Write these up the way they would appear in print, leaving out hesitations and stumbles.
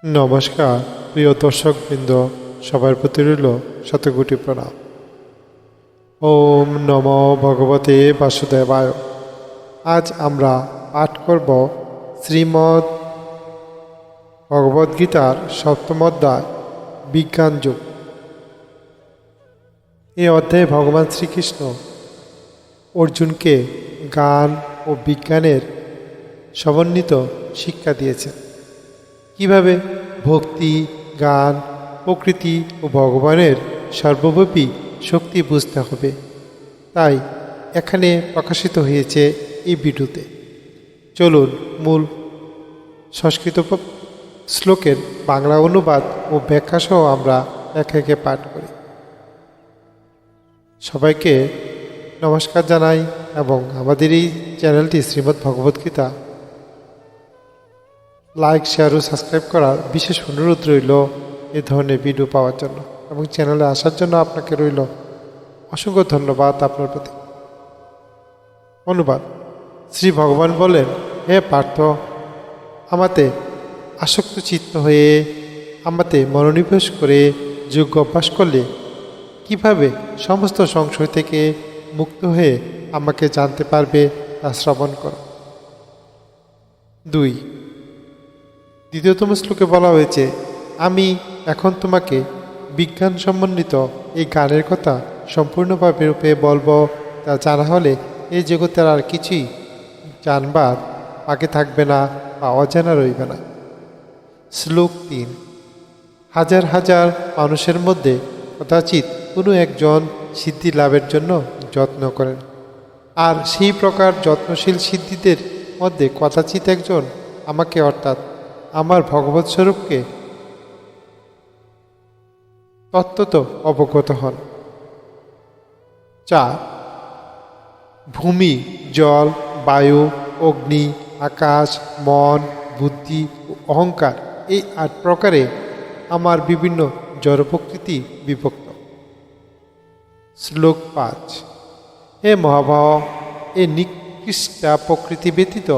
নমস্কার প্রিয় দর্শকবৃন্দ, সবার প্রতি রইল শতকোটি প্রণাম। ওম নমো ভগবতে বাসুদেবায়। আজ আমরা পাঠ করব শ্রীমদ্ ভগবদ্গীতার সপ্তম অধ্যায় বিজ্ঞান যুগ। এই অধ্যায়ে ভগবান শ্রীকৃষ্ণ অর্জুনকে জ্ঞান ও বিজ্ঞানের সমন্বিত শিক্ষা দিয়েছেন। কিভাবে ভক্তি, জ্ঞান, প্রকৃতি ও ভগবানের সর্বব্যাপী শক্তি বুঝতে হবে, তাই এখানে প্রকাশিত হয়েছে এই ভিডিওতে। চলুন মূল সংস্কৃত শ্লোকের বাংলা অনুবাদ ও ব্যাখ্যা সহ আমরা একে একে পাঠ করি। সবাইকে নমস্কার জানাই এবং আমাদের এই চ্যানেলটি শ্রীমদ্ ভগবদ্গীতা লাইক, শেয়ার ও সাবস্ক্রাইব করার বিশেষ অনুরোধ রইল এই ধরনের ভিডিও পাওয়ার জন্য, এবং চ্যানেলে আসার জন্য আপনাকে রইল অসংখ্য ধন্যবাদ আপনার প্রতি। অনুবাদ: শ্রী ভগবান বলেন, হে পার্থ, আমাতে আসক্ত চিত্ত হয়ে আমাতে মনোনিবেশ করে যোগ অভ্যাস করলে কিভাবে সমস্ত সংশয় থেকে মুক্ত হয়ে আমাকে জানতে পারবে তা শ্রবণ করো। 2. দ্বিতীয়তম শ্লোকে বলা হয়েছে, আমি এখন তোমাকে বিজ্ঞান সমন্বিত এই জ্ঞানের কথা সম্পূর্ণভাবে রূপে বলবো। তা জানা হলে এই জগতের আর কিছুই জানবার বাকি থাকবে না বা অজানা রইবে না। শ্লোক 3. হাজার হাজার মানুষের মধ্যে কদাচিৎ কোনো একজন সিদ্ধি লাভের জন্য যত্ন করেন, আর সেই প্রকার যত্নশীল সিদ্ধিদের মধ্যে কদাচিৎ একজন আমাকে অর্থাৎ আমার ভগবৎ স্বরূপকে তত্ত্বত অবগত হন। 4. ভূমি, জল, বায়ু, অগ্নি, আকাশ, মন, বুদ্ধি ও অহংকার, এই 8 প্রকারে আমার বিভিন্ন জড় প্রকৃতি বিভক্ত। শ্লোক 5. হে মহাভাব, এই নিকৃষ্ট প্রকৃতি ব্যতীত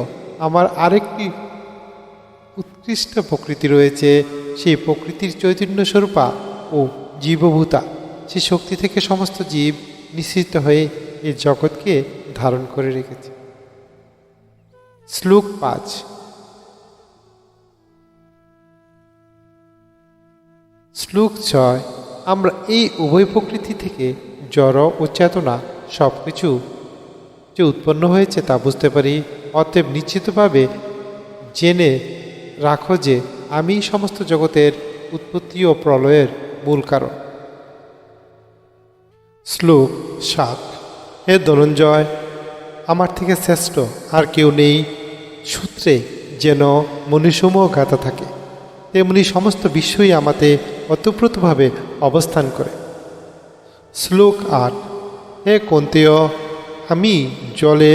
আমার আরেকটি উৎকৃষ্ট প্রকৃতি রয়েছে। সেই প্রকৃতির চৈতন্য স্বরূপা ও জীবভূতা, সে শক্তি থেকে সমস্ত জীব নিঃসৃত হয়ে এই জগৎকে ধারণ করে রেখেছে। শ্লোক 5. শ্লোক 6. আমরা এই উভয় প্রকৃতি থেকে জড় ও চেতনা সব কিছু যে উৎপন্ন হয়েছে তা বুঝতে পারি। অতএব নিশ্চিতভাবে জেনে রাখো যে আমি সমস্ত জগতের উৎপত্তি ও প্রলয়ের মূল কারণ। শ্লোক 7. হে ধনঞ্জয়, আমার থেকে শ্রেষ্ঠ আর কেউ নেই। সূত্রে যেন মনীসমূহ গাথা থাকে, তেমনি সমস্ত বিশ্বই আমাতে ওতপ্রোতভাবে অবস্থান করে। শ্লোক 8. হে কন্তেয়, আমি জলে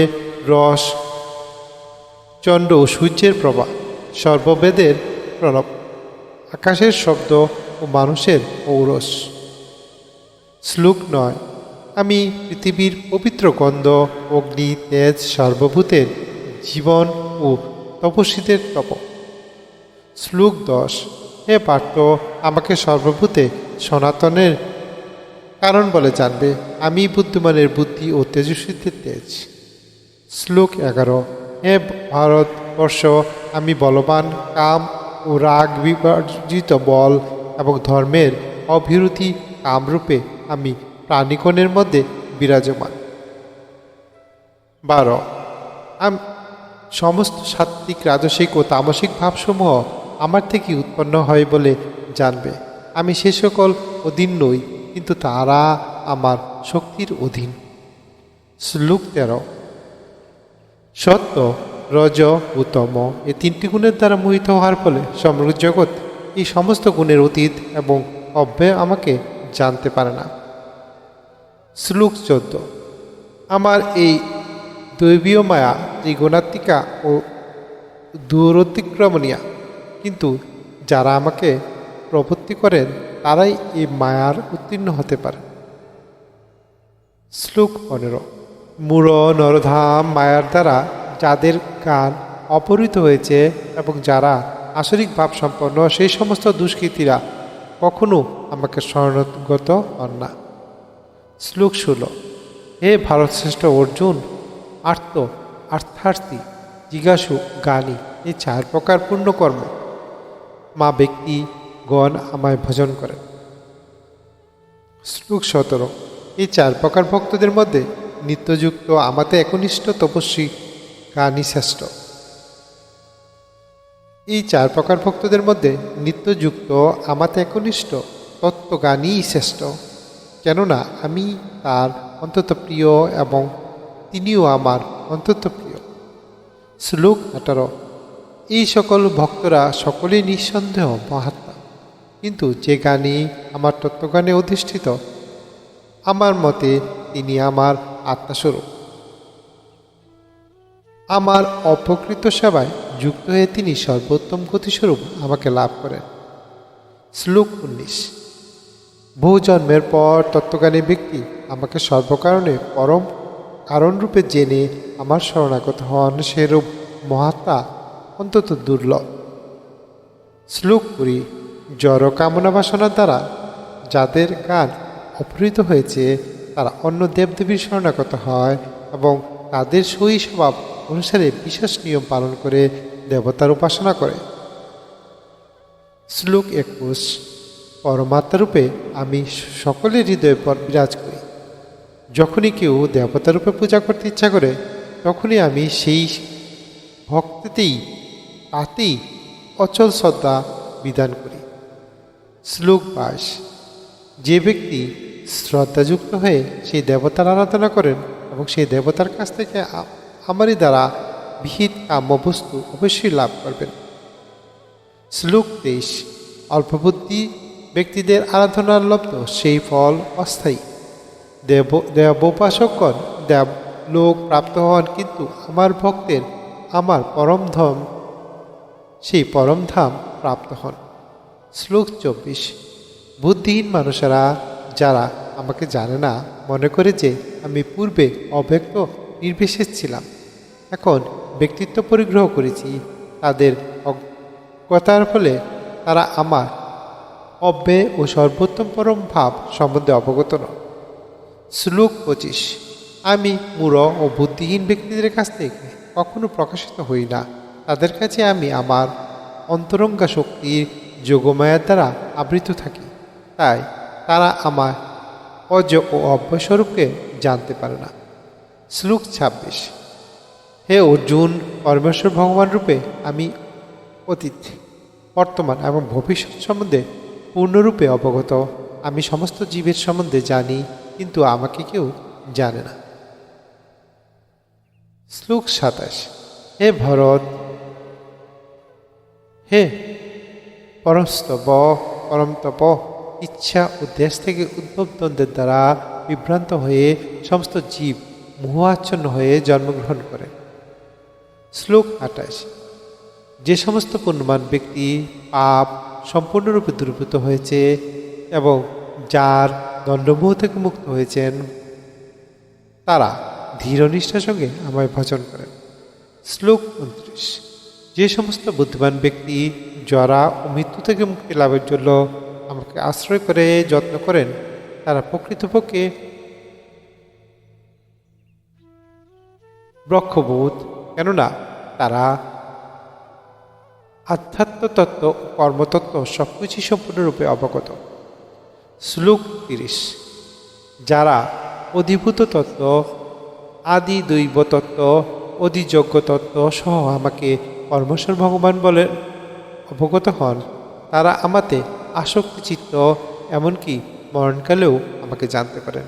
রস, চন্দ্র ও সূর্যের প্রভা, সর্ববেদের প্রণব, আকাশের শব্দ ও মানুষের ঔরস। শ্লোক 9. আমি পৃথিবীর পবিত্র গন্ধ, অগ্নি, তেজ, সর্বভূতের জীবন ও তপস্বীদের তপ। শ্লোক 10. হে পার্থ, আমাকে সর্বভূতে সনাতনের কারণ বলে জানবে। আমি বুদ্ধিমানের বুদ্ধি ও তেজস্বীদের তেজ। শ্লোক 11. হে ভারতবর্ষ, আমি বলবান, কাম ও রাগ বিবর্জিত বল এবং ধর্মের অভিরুতি কামরূপে আমি প্রাণীগণের মধ্যে বিরাজমান। 12. সমস্ত সাত্ত্বিক, রাজসিক ও তামসিক ভাবসমূহ আমার থেকে উৎপন্ন হয় বলে জানবে। আমি সে সকল অধীন নই, কিন্তু তারা আমার শক্তির অধীন। শ্লোক 13. সত্য, রজ ও তম, এই 3টি গুণের দ্বারা মোহিত হওয়ার ফলে সমগ্র জগৎ এই সমস্ত গুণের অতীত এবং অব্যয় আমাকে জানতে পারে না। শ্লোক 14. আমার এই দৈবীয় মায়া ত্রিগুণাত্মিকা ও দূরতিক্রমণীয়া, কিন্তু যারা আমাকে প্রপত্তি করেন তারাই এই মায়ার উত্তীর্ণ হতে পারে। শ্লোক 15. মূঢ় নরধাম, মায়ার দ্বারা যাদের জ্ঞান অপহৃত হয়েছে এবং যারা আসরিক ভাব সম্পন্ন সেই সমস্ত দুষ্কৃতীরা কখনো আমাকে শরণাগত হন না। শ্লোক 16। হে ভারতশ্রেষ্ঠ অর্জুন, অর্থার্থী, জিজ্ঞাসু, জ্ঞানী, এই 4 প্রকার পুণ্যকর্ম মা ব্যক্তিগণ আমায় ভজন করেন। শ্লোক 17। এই 4 প্রকার ভক্তদের মধ্যে নিত্যযুক্ত আমাতে একনিষ্ঠ তপস্বী জ্ঞানী শ্রেষ্ঠ। এই 4 প্রকার ভক্তদের মধ্যে নিত্যযুক্ত আমাতে একনিষ্ঠ তত্ত্বজ্ঞানীই শ্রেষ্ঠ, কেননা আমি তার অন্তত প্রিয় এবং তিনিও আমার অন্তত প্রিয়। শ্লোক 18। এই সকল ভক্তরা সকলেই নিঃসন্দেহ মহাত্মা, কিন্তু যে জ্ঞানী আমার তত্ত্বজ্ঞানে অধিষ্ঠিত, আমার মতে তিনি আমার আত্মাস্বরূপ। আমার অপকৃত সেবায় যুক্ত হয়ে তিনি সর্বোত্তম গতিস্বরূপ আমাকে লাভ করেন। শ্লোক 19। বহু জন্মের পর তত্ত্বজ্ঞানী ব্যক্তি আমাকে সর্বকারণে পরম কারণরূপে জেনে আমার শরণাগত হন, সেরূপ মহাত্মা অন্তত দুর্লভ। শ্লোক 20। জড় কামনা বাসনার দ্বারা যাদের জ্ঞান অপহৃত হয়েছে তারা অন্য দেবদেবীর শরণাগত হয় এবং তাদের সই স্বভাব অনুসারে বিশেষ নিয়ম পালন করে দেবতার উপাসনা করে। শ্লোক 21। পরমাত্মারূপে আমি সকলের হৃদয়ে বিরাজ করি। যখনই কেউ দেবতারূপে পূজা করতে ইচ্ছা করে তখনই আমি সেই ভক্তিতেই তাতেই অচল শ্রদ্ধা বিধান করি। শ্লোক 22। যে ব্যক্তি শ্রদ্ধাযুক্ত হয়ে সেই দেবতার আরাধনা করেন এবং সেই দেবতার কাছ থেকে আমারই দ্বারা বিহিত কাম্য বস্তু অবশ্যই লাভ করবেন। শ্লোক 23। অল্পবুদ্ধি ব্যক্তিদের আরাধনার লব্ধ সেই ফল অস্থায়ী। দেবোপাসকগণ দেবলোক প্রাপ্ত হন, কিন্তু আমার ভক্তের আমার পরমধাম সেই পরমধাম প্রাপ্ত হন। শ্লোক 24। বুদ্ধিহীন মানুষেরা যারা আমাকে জানে না মনে করে যে আমি পূর্বে অব্যক্ত নির্বিশেষ ছিলাম, এখন ব্যক্তিত্ব পরিগ্রহ করেছি, তাদের অজ্ঞতার ফলে তারা আমার অব্যয় ও সর্বোত্তম পরম ভাব সম্বন্ধে অবগত নয়। শ্লোক 25। আমি মূঢ় ও বুদ্ধিহীন ব্যক্তিদের কাছ থেকে কখনো প্রকাশিত হই না, তাদের কাছে আমি আমার অন্তরঙ্গা শক্তির যোগমায়ার দ্বারা আবৃত থাকি, তাই তারা আমার অজ ও অব্যয়স্বরূপকে জানতে পারে না। শ্লোক 26। হে অর্জুন, পরমেশ্বর ভগবান রূপে আমি অতীত, বর্তমান এবং ভবিষ্যৎ সম্বন্ধে পূর্ণরূপে অবগত। আমি সমস্ত জীবের সম্বন্ধে জানি, কিন্তু আমাকে কেউ জানে না। শ্লোক 27। হে ভরত, হে পরমতপ, ইচ্ছা ও দেশ থেকে উদ্ভব দ্বন্দ্বের দ্বারা বিভ্রান্ত হয়ে সমস্ত জীব মোহাচ্ছন্ন হয়ে জন্মগ্রহণ করে। শ্লোক 28। যে সমস্ত পুণ্যবান ব্যক্তি পাপ সম্পূর্ণরূপে দূরীভূত হয়েছে এবং যার দণ্ডমোহ থেকে মুক্ত হয়েছেন তারা ধীর নিষ্ঠার সঙ্গে আমায় ভজন করেন। শ্লোক 29। যে সমস্ত বুদ্ধিমান ব্যক্তি জরা ও মৃত্যু থেকে মুক্তি লাভের জন্য আমাকে আশ্রয় করে যত্ন করেন তারা প্রকৃতপক্ষে ব্রহ্মবোধ, কেননা তারা আধ্যাত্ম তত্ত্ব ও কর্মতত্ত্ব সবকিছুই সম্পূর্ণরূপে অবগত। শ্লোক 30। যারা অধিভূত তত্ত্ব, আদি দৈব তত্ত্ব, অধিযজ্ঞ তত্ত্ব সহ আমাকে পরমেশ্বর ভগবান বলে অবগত হন তারা আমাতে আসক্তি চিত্ত, এমনকি মরণকালেও আমাকে জানতে পারেন।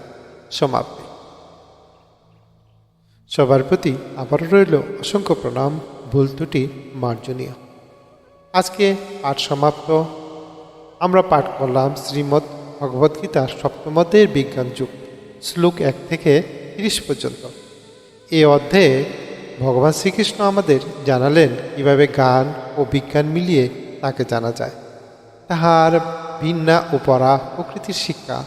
সমাপ্তি। সবার প্রতি আবারও রইল অসংখ্য প্রণাম, ভুল ত্রুটি মার্জনীয়। আজকে পাঠ সমাপ্ত। আমরা পাঠ করলাম শ্রীমদ্ ভগবদ্গীতার সপ্তম অধ্যায়ের বিজ্ঞান যুগ, শ্লোক 1 থেকে 30 পর্যন্ত। এই অধ্যায়ে ভগবান শ্রীকৃষ্ণ আমাদের জানালেন কিভাবে জ্ঞান ও বিজ্ঞান মিলিয়ে তাকে জানা যায়, তাহার ভিন্না ও পরা প্রকৃতির শিক্ষা,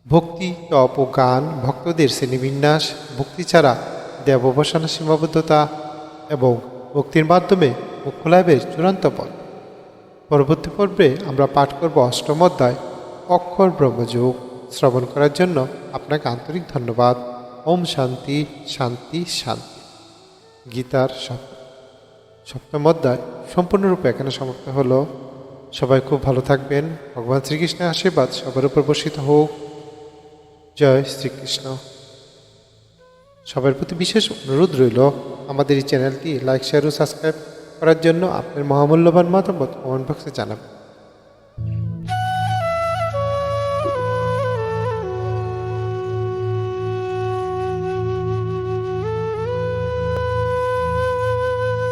ভক্তি, তপ ও গান, ভক্তদের শ্রেণীবিন্যাস, ভক্তি ছাড়া দেবোপাসনা সীমাবদ্ধতা এবং ভক্তির মাধ্যমে মোক্ষ লাভের চূড়ান্ত পথ। পরবর্তী পর্বে আমরা পাঠ করব অষ্টম অধ্যায় অক্ষর ব্রহ্মযোগ। শ্রবণ করার জন্য আপনাকে আন্তরিক ধন্যবাদ। ওম শান্তি শান্তি শান্তি। গীতার সপ্তম অধ্যায় সম্পূর্ণরূপে এখানে সমাপ্ত হলো। সবাই খুব ভালো থাকবেন। ভগবান শ্রীকৃষ্ণের আশীর্বাদ সবার উপর বর্ষিত হোক। জয় শ্রীকৃষ্ণ। সবার প্রতি বিশেষ অনুরোধ রইল আমাদের এই চ্যানেলটি লাইক শেয়ার ও সাবস্ক্রাইব করার জন্য আপনার মহামূল্যবান মতামত কমেন্ট বক্সে জানাবেন।